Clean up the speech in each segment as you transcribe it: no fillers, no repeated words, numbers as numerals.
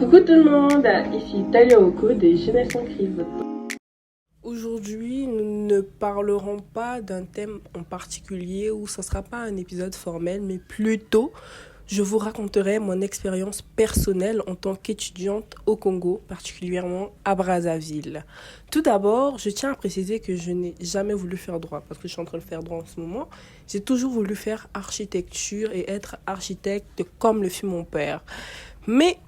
Coucou tout le monde, ici Talia Oko de Jeunesse en crise. Aujourd'hui, nous ne parlerons pas d'un thème en particulier ou ce ne sera pas un épisode formel, mais plutôt je vous raconterai mon expérience personnelle en tant qu'étudiante au Congo, particulièrement à Brazzaville. Tout d'abord, je tiens à préciser que je n'ai jamais voulu faire droit parce que je suis en train de faire droit en ce moment. J'ai toujours voulu faire architecture et être architecte comme le fut mon père. Mais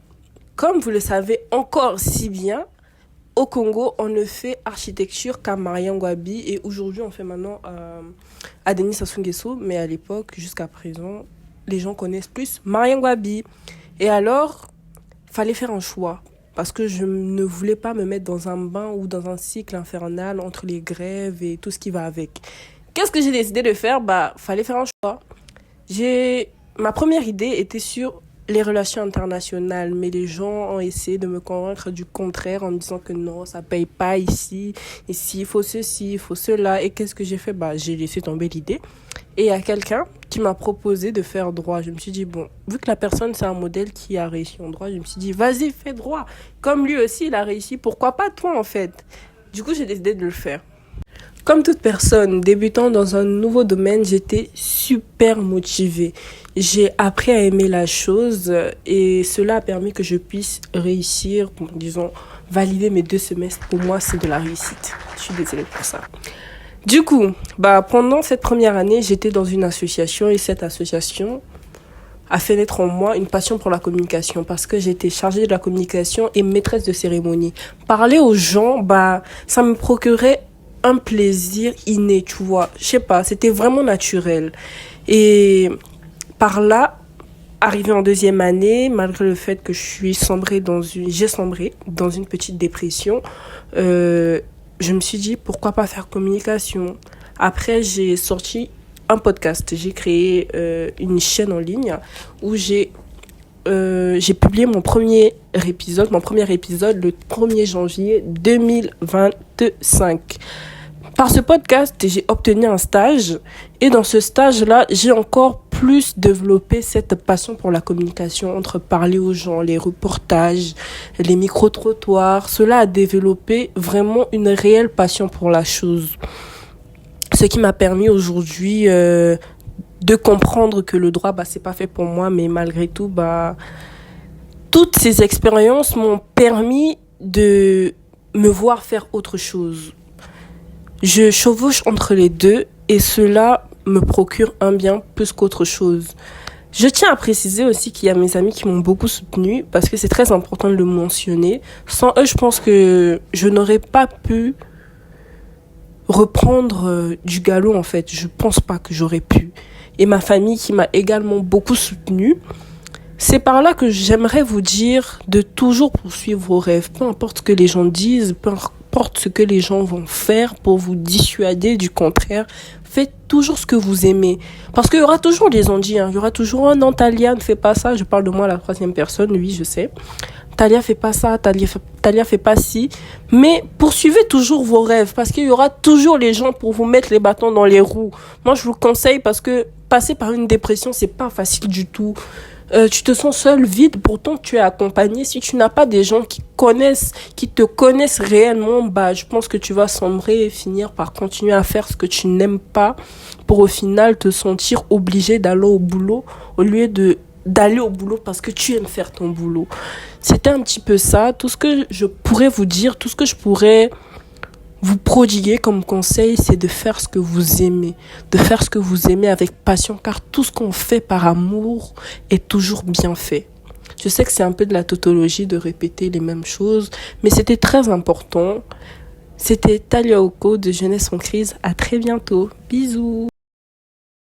comme vous le savez encore si bien, au Congo, on ne fait architecture qu'à Mariangwabi et aujourd'hui, on fait maintenant à Denis Sassou Nguesso. Mais à l'époque, jusqu'à présent, les gens connaissent plus Mariangwabi. Et alors, fallait faire un choix parce que je ne voulais pas me mettre dans un bain ou dans un cycle infernal entre les grèves et tout ce qui va avec. Qu'est-ce que j'ai décidé de faire ? Fallait faire un choix. Ma première idée était sur les relations internationales, mais les gens ont essayé de me convaincre du contraire en me disant que non, ça paye pas ici, il faut ceci, il faut cela. Et qu'est-ce que j'ai fait ? J'ai laissé tomber l'idée. Et il y a quelqu'un qui m'a proposé de faire droit. Je me suis dit, bon, vu que la personne, c'est un modèle qui a réussi en droit, je me suis dit, vas-y, fais droit. Comme lui aussi, il a réussi, pourquoi pas toi, en fait ? Du coup, j'ai décidé de le faire. Comme toute personne débutant dans un nouveau domaine, j'étais super motivée. J'ai appris à aimer la chose et cela a permis que je puisse réussir, disons, valider mes 2 semestres. Pour moi, c'est de la réussite. Je suis désolée pour ça. Du coup, pendant cette première année, j'étais dans une association et cette association a fait naître en moi une passion pour la communication parce que j'étais chargée de la communication et maîtresse de cérémonie. Parler aux gens, ça me procurait un plaisir inné, tu vois. Je sais pas, c'était vraiment naturel. Et par là, arrivé en 2e année, malgré le fait que j'ai sombré dans une petite dépression, je me suis dit pourquoi pas faire communication. Après, j'ai sorti un podcast. J'ai créé une chaîne en ligne où j'ai publié mon premier épisode le 1er janvier 2025. Par ce podcast, j'ai obtenu un stage et dans ce stage-là, j'ai encore plus développé cette passion pour la communication, entre parler aux gens, les reportages, les micro-trottoirs. Cela a développé vraiment une réelle passion pour la chose. Ce qui m'a permis aujourd'hui de comprendre que le droit, c'est pas fait pour moi, mais malgré tout, toutes ces expériences m'ont permis de me voir faire autre chose. Je chevauche entre les deux et cela me procure un bien plus qu'autre chose. Je tiens à préciser aussi qu'il y a mes amis qui m'ont beaucoup soutenue parce que c'est très important de le mentionner. Sans eux, je pense que je n'aurais pas pu reprendre du galop en fait. Je pense pas que j'aurais pu. Et ma famille qui m'a également beaucoup soutenue. C'est par là que j'aimerais vous dire de toujours poursuivre vos rêves. Peu importe ce que les gens disent, peu importe ce que les gens vont faire pour vous dissuader du contraire. Faites toujours ce que vous aimez. Parce qu'il y aura toujours des ondits. Il y aura toujours un non, Talia ne fait pas ça. Je parle de moi à la 3e personne. Oui, je sais. Talia fait pas ça. Talia fait pas ci. Mais poursuivez toujours vos rêves. Parce qu'il y aura toujours les gens pour vous mettre les bâtons dans les roues. Moi, je vous conseille parce que passer par une dépression, c'est pas facile du tout. Tu te sens seul, vide, pourtant tu es accompagné. Si tu n'as pas des gens qui te connaissent réellement, je pense que tu vas sombrer et finir par continuer à faire ce que tu n'aimes pas pour au final te sentir obligé d'aller au boulot au lieu d'aller au boulot parce que tu aimes faire ton boulot. C'était un petit peu ça, tout ce que je pourrais vous dire, tout ce que je pourrais vous prodiguer comme conseil, c'est de faire ce que vous aimez. De faire ce que vous aimez avec passion, car tout ce qu'on fait par amour est toujours bien fait. Je sais que c'est un peu de la tautologie de répéter les mêmes choses, mais c'était très important. C'était Talia Oko de Jeunesse en crise. À très bientôt. Bisous.